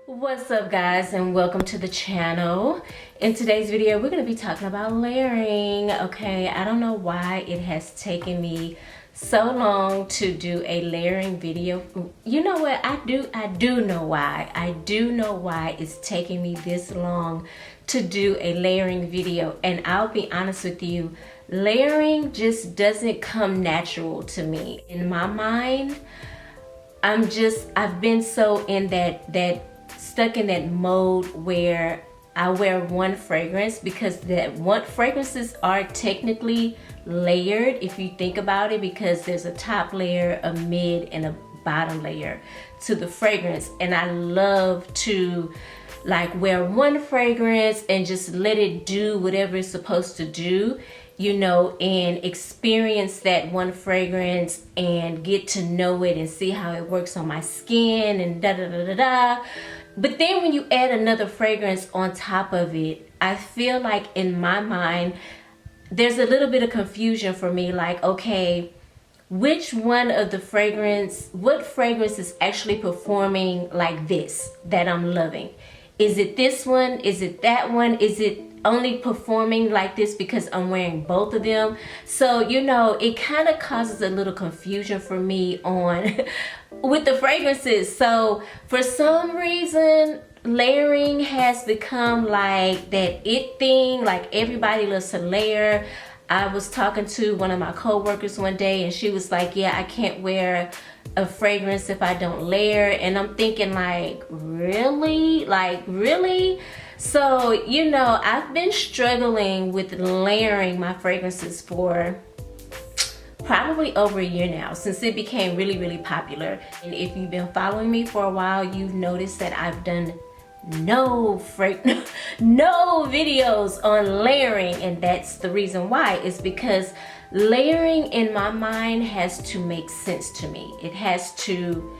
What's up guys, and welcome to the channel. In today's video we're going to be talking about layering. Okay, I don't know why it has taken me so long to do a layering video. You know what, I do know why. I do know why it's taking me this long to do a layering video, and I'll be honest with you, layering just doesn't come natural to me. In my mind, I've been so in that stuck in that mode where I wear one fragrance, because fragrances are technically layered if you think about it, because there's a top layer, a mid, and a bottom layer to the fragrance. And I love to like wear one fragrance and just let it do whatever it's supposed to do, you know, and experience that one fragrance and get to know it and see how it works on my skin and da da da da da. But then when you add another fragrance on top of it, I feel like in my mind, there's a little bit of confusion for me. Like, okay, which one of what fragrance is actually performing like this that I'm loving? Is it this one? Is it that one? Is it only performing like this because I'm wearing both of them? So, you know, it kind of causes a little confusion for me on with the fragrances. So for some reason, layering has become like that it thing. Like everybody loves to layer. I was talking to one of my co-workers one day and she was like, yeah, I can't wear a fragrance if I don't layer. And I'm thinking like, really? Like, really? So, you know, I've been struggling with layering my fragrances for probably over a year now, since it became really, really popular. And if you've been following me for a while, you've noticed that I've done no videos on layering, and that's the reason why. It's because layering in my mind has to make sense to me. It has to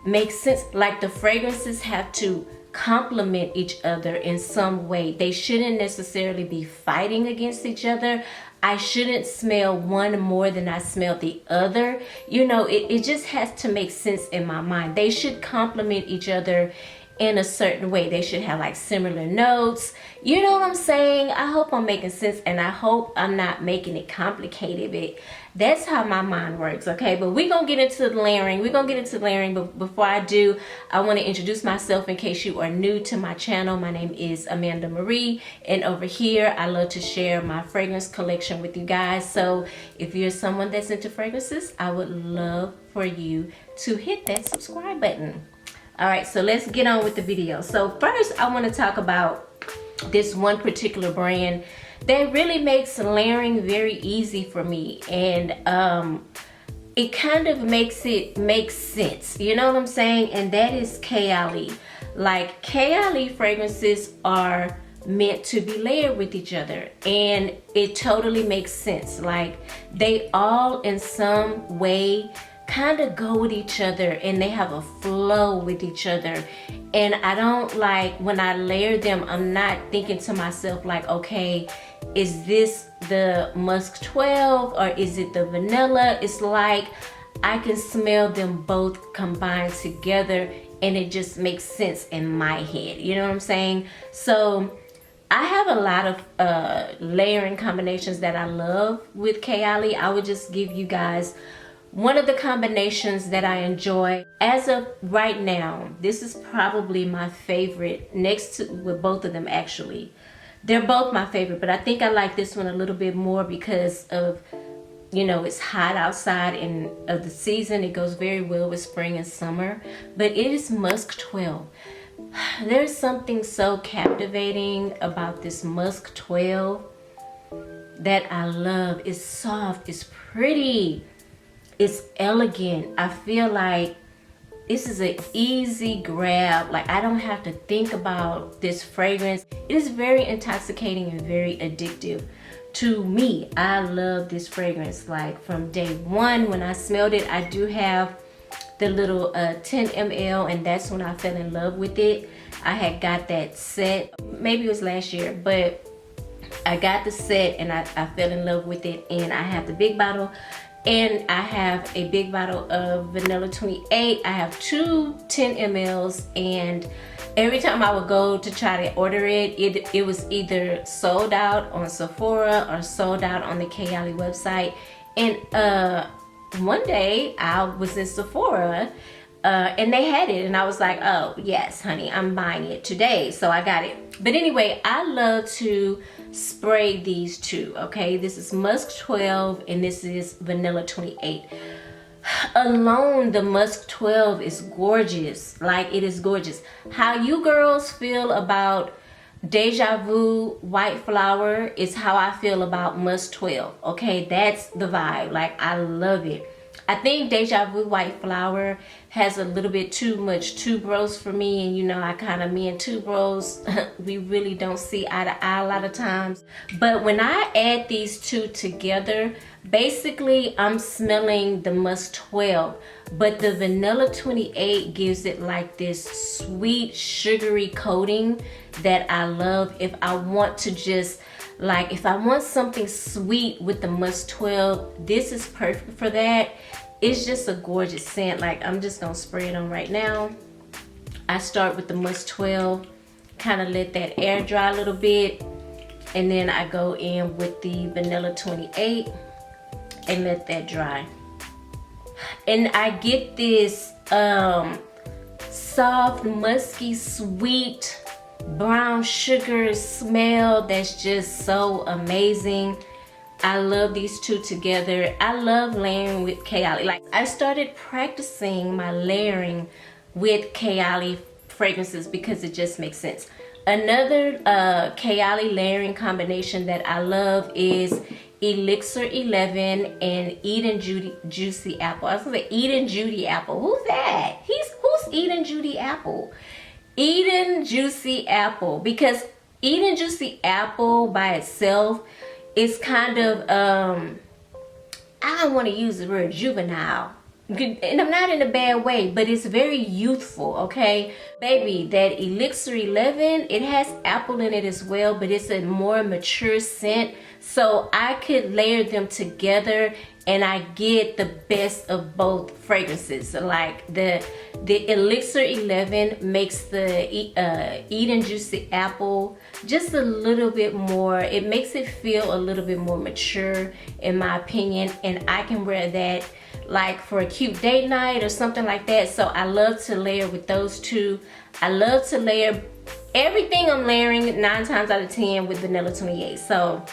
make sense. Like the fragrances have to complement each other in some way. They shouldn't necessarily be fighting against each other. I shouldn't smell one more than I smell the other. You know, it just has to make sense in my mind. They should complement each other in a certain way. They should have like similar notes. You know what I'm saying? I hope I'm making sense, and I hope I'm not making it complicated, but that's how my mind works, okay? But we're gonna get into the layering. But before I do, I want to introduce myself in case you are new to my channel. My name is Amanda Marie, and over here I love to share my fragrance collection with you guys. So if you're someone that's into fragrances, I would love for you to hit that subscribe button. All right, so let's get on with the video. So first I want to talk about this one particular brand that really makes layering very easy for me, and it kind of makes it make sense, you know what I'm saying? And that is Kayali. Like, Kayali fragrances are meant to be layered with each other, and it totally makes sense. Like, they all in some way kind of go with each other, and they have a flow with each other. And I don't like, when I layer them, I'm not thinking to myself like, okay, is this the musk 12 or is it the vanilla? It's like I can smell them both combined together, and it just makes sense in my head, you know what I'm saying? So I have a lot of layering combinations that I love with Kayali. I would just give you guys one of the combinations that I enjoy. As of right now, this is probably my favorite, next to with both of them actually. They're both my favorite, but I think I like this one a little bit more because of, you know, it's hot outside and of the season. It goes very well with spring and summer, but it is musk 12. There's something so captivating about this musk 12 that I love. It's soft, it's pretty, it's elegant. I feel like this is an easy grab. Like, I don't have to think about this fragrance. It is very intoxicating and very addictive to me. I love this fragrance. Like, from day one when I smelled it, I do have the little 10 ml, and that's when I fell in love with it. I had got that set, maybe it was last year, but I got the set and I fell in love with it. And I have the big bottle And I have a big bottle of vanilla 28. I have two 10 mls, and every time I would go to try to order it, it was either sold out on Sephora or sold out on the Kayali website. And one day I was in Sephora and they had it, and I was like, oh yes honey, I'm buying it today. So I got it. But anyway, I love to spray these two. Okay, this is Musk 12 and this is Vanilla 28. Alone, the Musk 12 is gorgeous. Like, it is gorgeous. How you girls feel about Deja Vu White Flower is how I feel about Musk 12. Okay, that's the vibe. Like, I love it. I think Deja Vu White Flower has a little bit too much tuberose for me, and you know, me and tuberose, we really don't see eye to eye a lot of times. But when I add these two together, basically I'm smelling the Musk 12, but the Vanilla 28 gives it like this sweet sugary coating that I love. If I want to just if I want something sweet with the Musk 12, this is perfect for that. It's just a gorgeous scent. Like, I'm just gonna spray it on right now. I start with the Musk 12, kind of let that air dry a little bit, and then I go in with the Vanilla 28 and let that dry. And I get this soft, musky, sweet brown sugar smell that's just so amazing. I love these two together. I love layering with Kayali. Like, I started practicing my layering with Kayali fragrances because it just makes sense. Another Kayali layering combination that I love is Elixir 11 and Eden Juicy Apple. I was gonna say Eden Judy Apple. Who's that? Who's Eden Judy Apple? Eden Juicy Apple, because Eden Juicy Apple by itself is kind of I don't want to use the word juvenile, and I'm not in a bad way, but it's very youthful. Okay, baby, that Elixir 11, it has apple in it as well, but it's a more mature scent, so I could layer them together and I get the best of both fragrances. Like, the Elixir 11 makes the Eden Juicy Apple just a little bit more, it makes it feel a little bit more mature in my opinion, and I can wear that like for a cute date night or something like that. So I love to layer with those two. I love to layer everything I'm layering 9 times out of 10 with Vanilla 28. So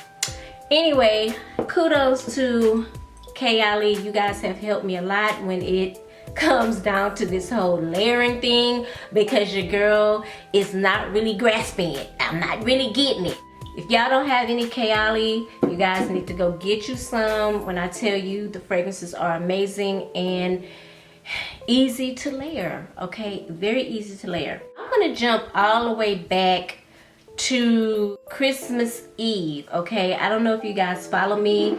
anyway, kudos to Kayali. You guys have helped me a lot when it comes down to this whole layering thing, because your girl is not really grasping it. I'm not really getting it. If y'all don't have any Kayali, you guys need to go get you some. When I tell you, the fragrances are amazing and easy to layer. Okay, very easy to layer. I'm gonna jump all the way back to Christmas Eve. Okay, I don't know if you guys follow me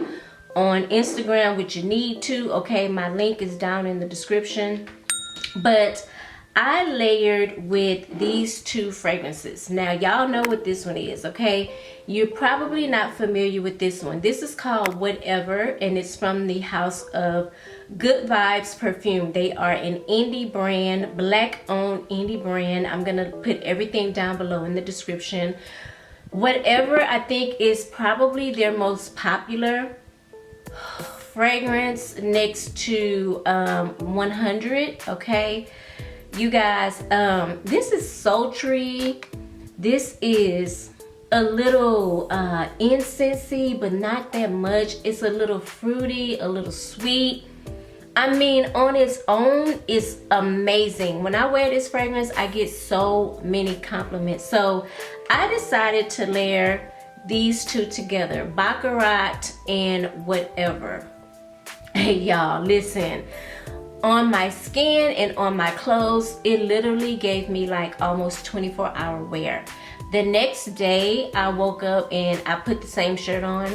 on Instagram, which you need to. Okay, my link is down in the description. But I layered with these two fragrances. Now, y'all know what this one is, okay? You're probably not familiar with this one. This is called Whatever, and it's from the house of Good Vibes Perfume. They are an indie brand, black-owned indie brand. I'm gonna put everything down below in the description. Whatever, I think, is probably their most popular fragrance next to 100, okay? You guys, this is sultry. This is a little incensey, but not that much. It's a little fruity, a little sweet. I mean, on its own, it's amazing. When I wear this fragrance, I get so many compliments. So I decided to layer these two together, Baccarat and Whatever. Hey y'all, listen. On my skin and on my clothes, it literally gave me like almost 24-hour wear. The next day, I woke up and I put the same shirt on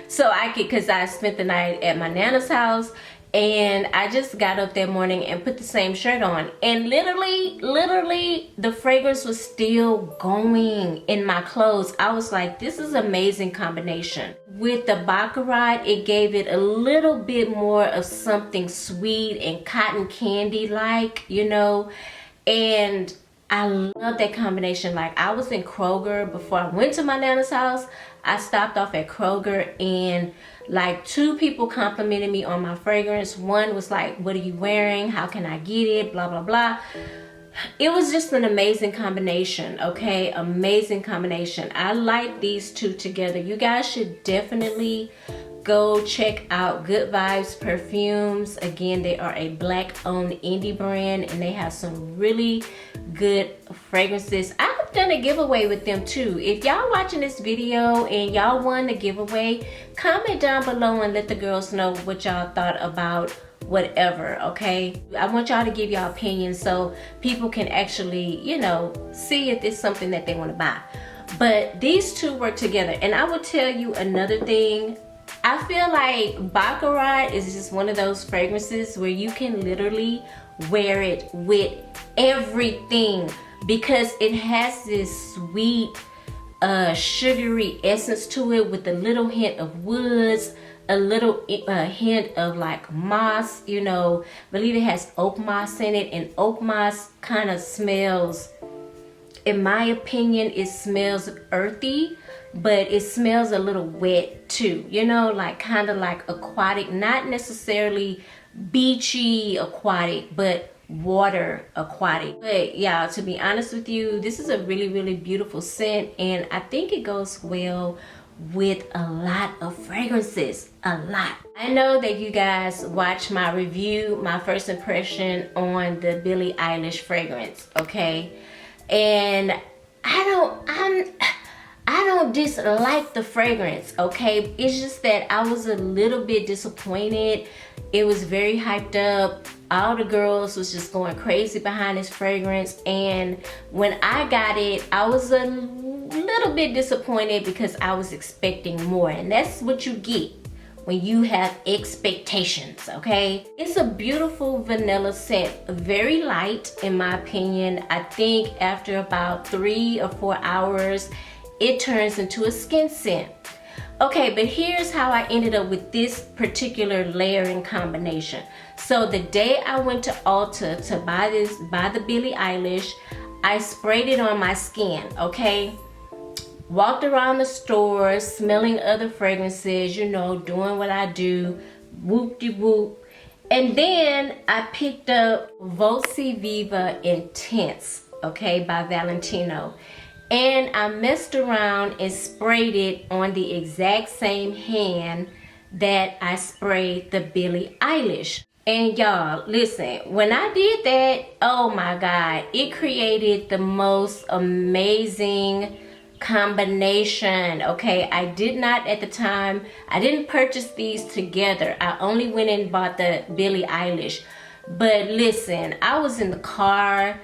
so I could, because I spent the night at my Nana's house, And I just got up that morning and put the same shirt on, and literally the fragrance was still going in my clothes. I was like, this is an amazing combination. With the Baccarat, it gave it a little bit more of something sweet and cotton candy like, you know, and I love that combination. Like, I was in Kroger before I went to my Nana's house. I stopped off at Kroger, and like 2 people complimented me on my fragrance. One was like, what are you wearing? How can I get it? Blah, blah, blah. It was just an amazing combination, okay? Amazing combination. I like these 2 together. You guys should definitely go check out Good Vibes Perfumes. Again, they are a Black-owned indie brand, and they have some really good fragrances. I've done a giveaway with them too. If y'all watching this video and y'all won the giveaway, comment down below and let the girls know what y'all thought about whatever, okay? I want y'all to give y'all opinions so people can actually, you know, see if it's something that they want to buy. But these 2 work together. And I will tell you another thing. I feel like Baccarat is just one of those fragrances where you can literally wear it with everything, because it has this sweet sugary essence to it with a little hint of woods, a little hint of like moss, you know. I believe it has oak moss in it, and oak moss kind of smells, in my opinion, it smells earthy, but it smells a little wet too, you know, like kind of like aquatic, not necessarily beachy aquatic, but water aquatic. But yeah, to be honest with you, this is a really beautiful scent, and I think it goes well with a lot of fragrances. A lot. I know that you guys watched my review, my first impression on the Billie Eilish fragrance, okay? And I don't dislike the fragrance, okay? It's just that I was a little bit disappointed. It was very hyped up. All the girls was just going crazy behind this fragrance, and when I got it, I was a little bit disappointed because I was expecting more, and that's what you get when you have expectations, okay? It's a beautiful vanilla scent, very light in my opinion. I think after about 3 or 4 hours, it turns into a skin scent. Okay, but here's how I ended up with this particular layering combination. So the day I went to Ulta to buy the Billie Eilish, I sprayed it on my skin, okay? Walked around the store, smelling other fragrances, you know, doing what I do, whoop-de-whoop. And then I picked up Voci Viva Intense, okay, by Valentino. And I messed around and sprayed it on the exact same hand that I sprayed the Billie Eilish. And y'all, listen, when I did that, oh my God, it created the most amazing combination, okay? I did not at the time, I didn't purchase these together. I only went and bought the Billie Eilish. But listen, I was in the car,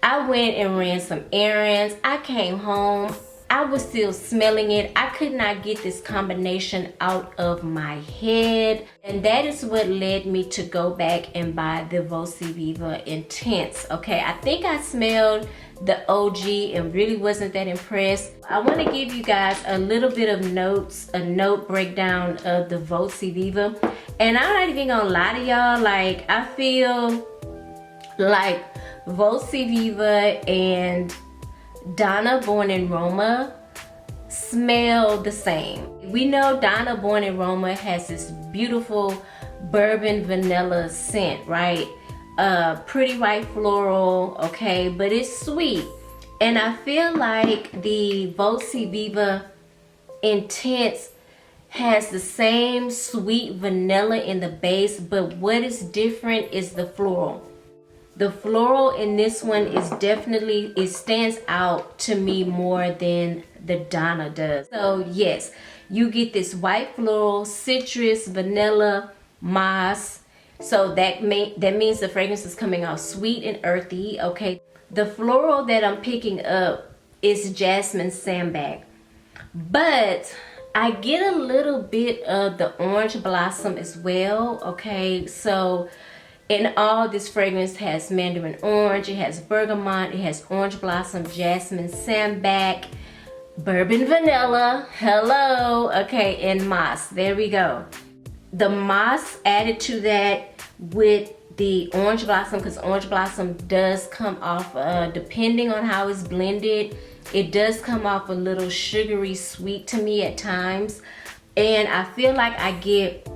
I went and ran some errands, I came home, I was still smelling it. I could not get this combination out of my head. And that is what led me to go back and buy the Voci Viva Intense. Okay, I think I smelled the OG and really wasn't that impressed. I want to give you guys a little bit of notes, a note breakdown of the Voci Viva. And I'm not even gonna lie to y'all, like I feel like Voci Viva and Donna Born in Roma smell the same. We know Donna Born in Roma has this beautiful bourbon vanilla scent, right? Pretty white floral, okay, but it's sweet. And I feel like the Voci Viva Intense has the same sweet vanilla in the base, but what is different is the floral. The floral in this one is definitely, it stands out to me more than the Donna does. So yes, you get this white floral, citrus, vanilla, moss. So that means the fragrance is coming off sweet and earthy, okay? The floral that I'm picking up is jasmine sambac. But I get a little bit of the orange blossom as well, okay? So in all, this fragrance has mandarin orange, it has bergamot, it has orange blossom, jasmine, sambac, bourbon vanilla, hello, okay, and moss. There we go. The moss added to that with the orange blossom, because orange blossom does come off, depending on how it's blended, it does come off a little sugary sweet to me at times. And I feel like I get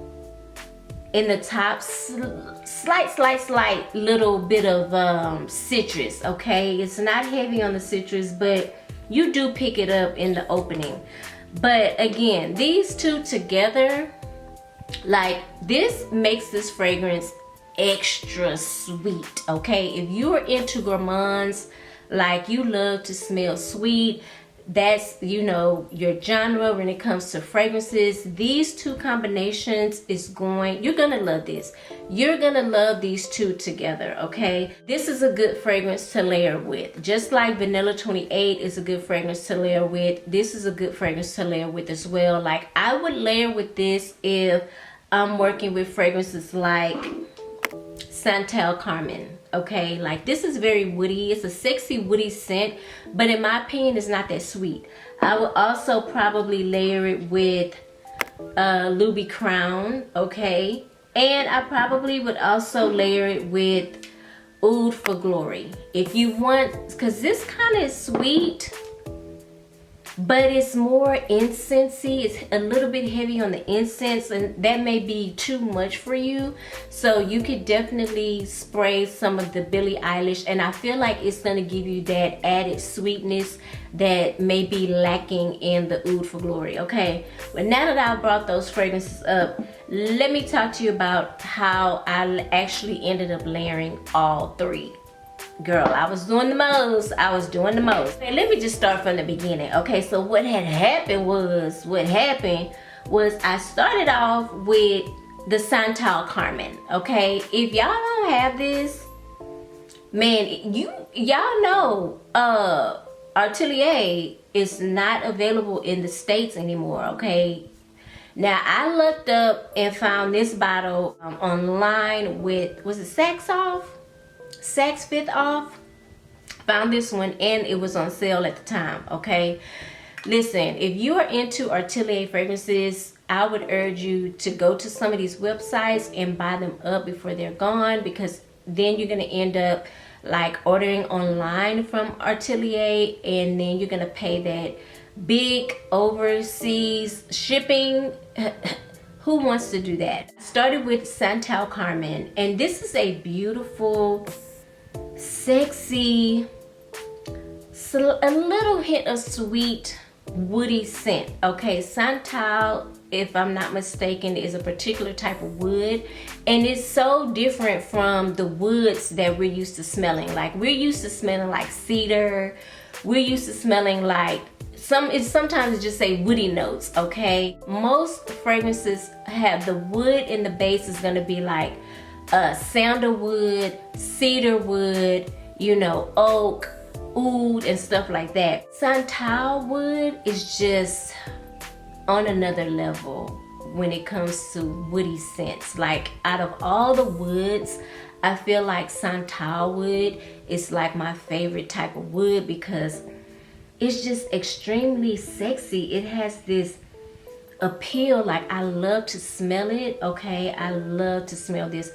in the top slight little bit of citrus, okay? It's not heavy on the citrus, but you do pick it up in the opening. But again, these two together, like, this makes this fragrance extra sweet, okay? If you're into gourmands, like you love to smell sweet, that's, you know, your genre when it comes to fragrances, these two combinations you're gonna love this. You're gonna love these two together, okay? This is a good fragrance to layer with. Just like Vanilla 28 is a good fragrance to layer with, this is a good fragrance to layer with as well. Like, I would layer with this if I'm working with fragrances like Santal Carmen, okay? Like, this is very woody. It's a sexy woody scent, but in my opinion, it's not that sweet. I would also probably layer it with Luby Crown, okay? And I probably would also layer it with Oud for Glory. If you want, because this kind of is sweet, but it's more incensey. It's a little bit heavy on the incense, and that may be too much for you. So you could definitely spray some of the Billie Eilish, and I feel like it's gonna give you that added sweetness that may be lacking in the Oud for Glory, okay? But now that I brought those fragrances up, let me talk to you about how I actually ended up layering all three. Girl, I was doing the most. Okay, let me just start from the beginning. Okay, so what happened was I started off with the Santal Carmen, okay? If y'all don't have this, man, y'all know Atelier is not available in the States anymore, okay? Now, I looked up and found this bottle online with, was it Saks Fifth Off? Found this one, and it was on sale at the time, okay? Listen, if you are into Atelier fragrances, I would urge you to go to some of these websites and buy them up before they're gone, because then you're gonna end up like ordering online from Atelier, and then you're gonna pay that big overseas shipping. Who wants to do that? Started with Santal Carmen, and this is a beautiful, sexy, a little hint of sweet, woody scent. Okay, Santal, if I'm not mistaken, is a particular type of wood, and it's so different from the woods that we're used to smelling. Like, we're used to smelling like cedar. We're used to smelling like sometimes it just say woody notes, okay? Most fragrances have the wood in the base is gonna be like sandalwood, cedar wood, you know, oak, oud, and stuff like that. Santal wood is just on another level when it comes to woody scents. Like, out of all the woods, I feel like Santal wood is like my favorite type of wood, because it's just extremely sexy. It has this appeal. Like, I love to smell it, okay? I love to smell this.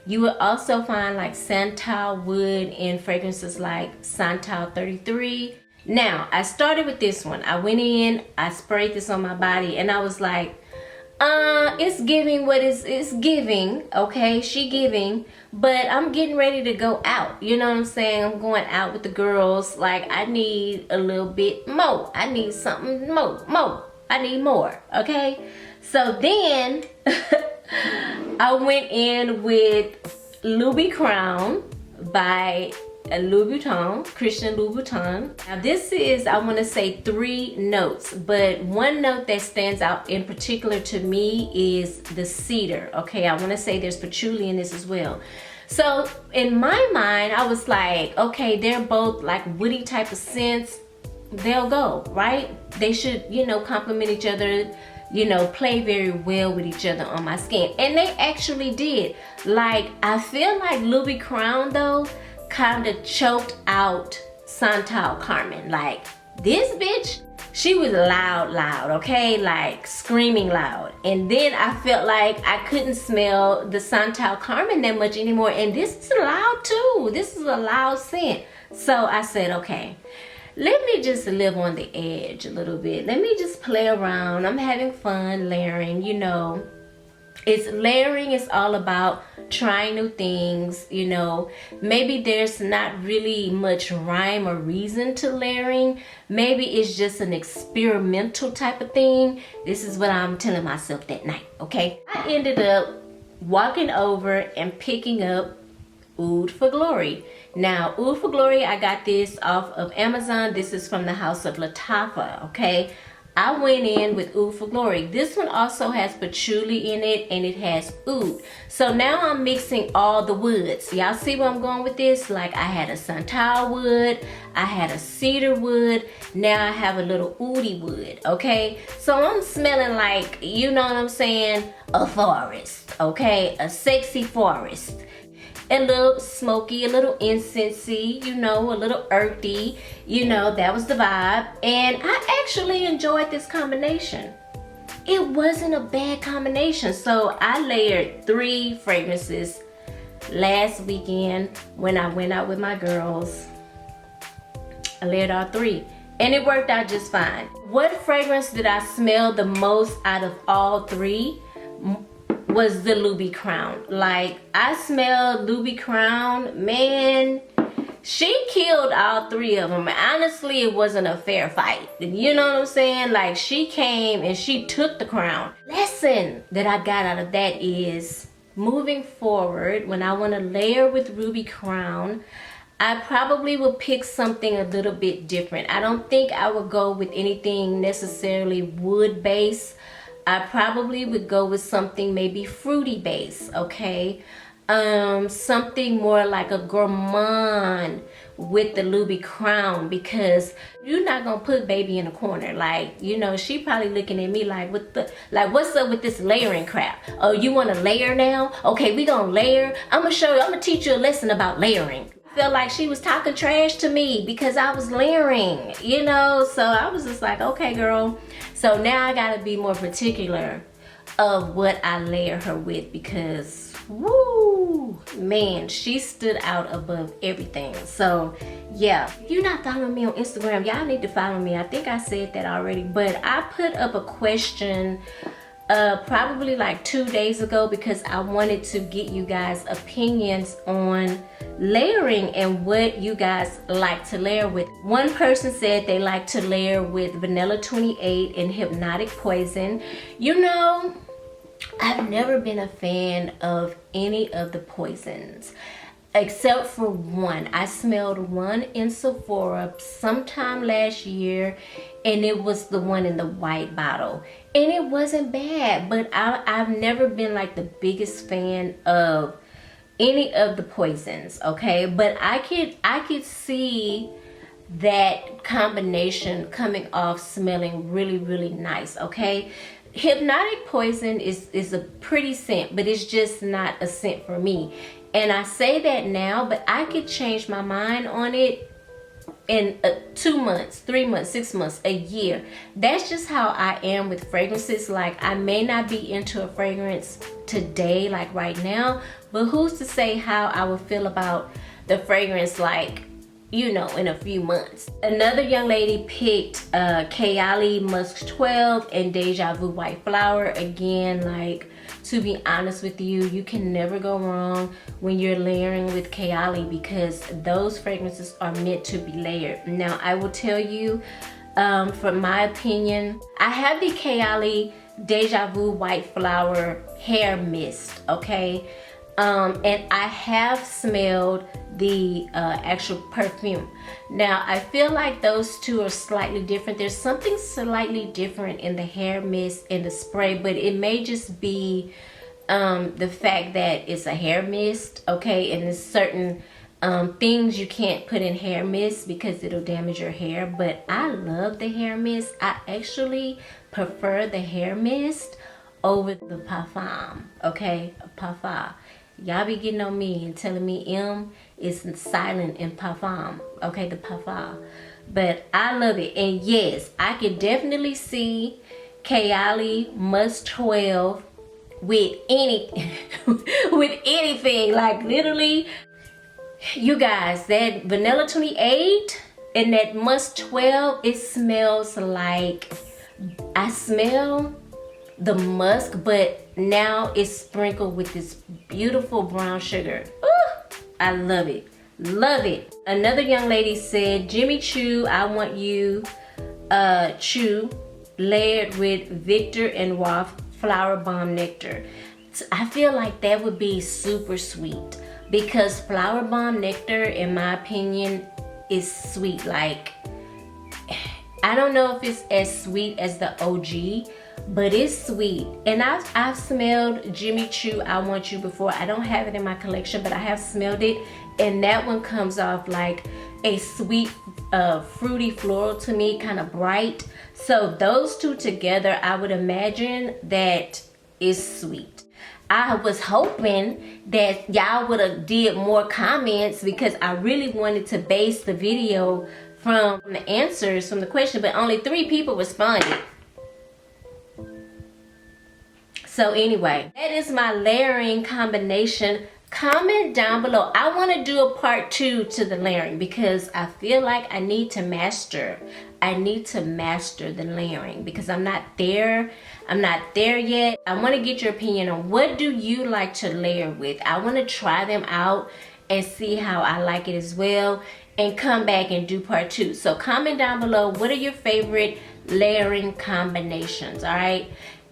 You will also find like Santal wood in fragrances like Santal 33. Now, I started with this one. I went in, I sprayed this on my body, and I was like, it's giving what it's giving, okay? She giving, but I'm getting ready to go out. You know what I'm saying? I'm going out with the girls. Like, I need a little bit more. I need something more. I need more, okay? So then I went in with Luby Crown by Christian Louboutin. Now this is, I want to say 3 notes, but one note that stands out in particular to me is the cedar. Okay, I want to say there's patchouli in this as well. So in my mind, I was like, okay, they're both like woody type of scents. They'll go, right? They should, you know, complement each other. you know, play very well with each other on my skin. And they actually did. Like, I feel like Louis Crown though kind of choked out Santal Carmen. Like, this bitch, she was loud, okay? Like, screaming loud. And then I felt like I couldn't smell the Santal Carmen that much anymore. And this is loud too. This is a loud scent. So I said, okay, let me just live on the edge a little bit. Let me just play around. I'm having fun layering, you know. Layering is all about trying new things, you know. Maybe there's not really much rhyme or reason to layering. Maybe it's just an experimental type of thing. This is what I'm telling myself that night, okay? I ended up walking over and picking up Oud for Glory. Now, Oud for Glory, I got this off of Amazon. This is from the House of Lattafa, okay? I went in with Oud for Glory. This one also has patchouli in it, and it has oud. So now I'm mixing all the woods. Y'all see where I'm going with this? Like, I had a santal wood, I had a cedar wood, now I have a little oudy wood, okay? So I'm smelling like, you know what I'm saying, a forest, okay? A sexy forest. A little smoky, a little incensey, you know, a little earthy, you know, that was the vibe. And I actually enjoyed this combination. It wasn't a bad combination. So I layered 3 fragrances last weekend when I went out with my girls. I layered all 3 and it worked out just fine. What fragrance did I smell the most out of all 3? Was the Louis Crown. Like, I smelled Louis Crown, man, she killed all 3 of them. Honestly, it wasn't a fair fight. You know what I'm saying? Like, she came and she took the crown. Lesson that I got out of that is, moving forward, when I want to layer with Ruby Crown, I probably will pick something a little bit different. I don't think I would go with anything necessarily wood based. I probably would go with something maybe fruity based, okay? Something more like a gourmand with the Louis Crown, because you're not gonna put baby in a corner. Like, you know, she probably looking at me like, what's up with this layering crap? Oh, you wanna layer now? Okay, we gonna layer. I'm gonna teach you a lesson about layering. I felt like she was talking trash to me because I was layering, you know? So I was just like, okay, girl. So now I gotta be more particular of what I layer her with, because woo, man, she stood out above everything. So yeah, if you're not following me on Instagram, y'all need to follow me. I think I said that already, but I put up a question probably like 2 days ago because I wanted to get you guys opinions on layering and what you guys like to layer with. One person said they like to layer with Vanilla 28 and Hypnotic Poison. You know, I've never been a fan of any of the poisons except for one. I smelled one in Sephora sometime last year, and it was the one in the white bottle, and it wasn't bad. But I've never been like the biggest fan of any of the poisons, okay? But I could see that combination coming off smelling really, really nice, okay? Hypnotic Poison is a pretty scent, but it's just not a scent for me. And I say that now, but I could change my mind on it in 2 months, 3 months, 6 months, a year. That's just how I am with fragrances. Like, I may not be into a fragrance today, like right now, but who's to say how I would feel about the fragrance, like, you know, in a few months. Another young lady picked Kayali Musk 12 and Deja Vu White Flower. Again, like, to be honest with you, you can never go wrong when you're layering with Kayali, because those fragrances are meant to be layered. Now, I will tell you, from my opinion, I have the Kayali Deja Vu White Flower hair mist, okay? And I have smelled the actual perfume. Now, I feel like those two are slightly different. There's something slightly different in the hair mist and the spray, but it may just be the fact that it's a hair mist, okay? And there's certain things you can't put in hair mist because it'll damage your hair. But I love the hair mist. I actually prefer the hair mist over the parfum, okay? Parfum. Y'all be getting on me and telling me M is silent in parfum, okay? The parfum. But I love it. And yes, I can definitely see Kayali Must 12 with with anything. Like literally, you guys, that Vanilla 28 and that Must 12, it smells like, I smell the musk, but now it's sprinkled with this beautiful brown sugar. Ooh, I love it. Love it. Another young lady said, Jimmy Choo, I want you Choo layered with Victor and Waff Flower Bomb Nectar. I feel like that would be super sweet because Flower Bomb Nectar, in my opinion, is sweet. Like, I don't know if it's as sweet as the OG, but it's sweet. And I've smelled Jimmy Choo I Want You before. I don't have it in my collection, but I have smelled it, and that one comes off like a sweet fruity floral to me, kind of bright. So those two together, I would imagine that is sweet. I was hoping that y'all would have did more comments because I really wanted to base the video from the answers from the question, but only 3 people responded. So anyway, that is my layering combination. Comment down below. I want to do a part 2 to the layering because I feel like I need to master. I need to master the layering because I'm not there. I'm not there yet. I want to get your opinion on what do you like to layer with. I want to try them out and see how I like it as well, and come back and do part 2. So comment down below, what are your favorite layering combinations? All right.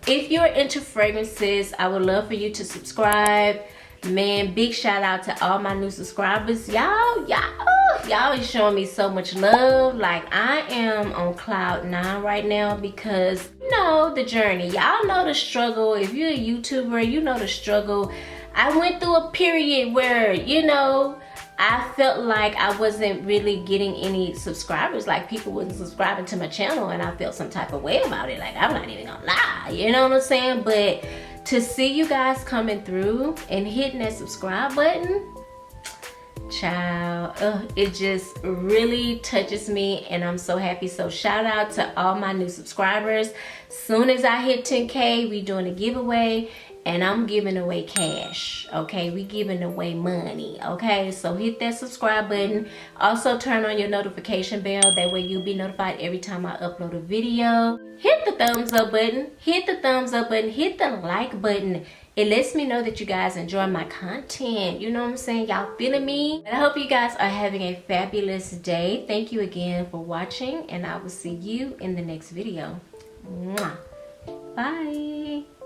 If you're into fragrances, I would love for you to subscribe. Man, big shout out to all my new subscribers. Y'all is showing me so much love. Like, I am on cloud 9 right now because, you know, the journey. Y'all know the struggle. If you're a YouTuber, you know the struggle. I went through a period where, you know, I felt like I wasn't really getting any subscribers. Like, people wasn't subscribing to my channel, and I felt some type of way about it. Like, I'm not even gonna lie, you know what I'm saying? But to see you guys coming through and hitting that subscribe button, child, it just really touches me, and I'm so happy. So shout out to all my new subscribers. Soon as I hit 10K, we doing a giveaway, and I'm giving away cash, okay? We giving away money, okay? So hit that subscribe button. Also turn on your notification bell. That way you'll be notified every time I upload a video. Hit the thumbs up button. Hit the thumbs up button. Hit the like button. It lets me know that you guys enjoy my content. You know what I'm saying? Y'all feeling me? And I hope you guys are having a fabulous day. Thank you again for watching, and I will see you in the next video. Mwah. Bye.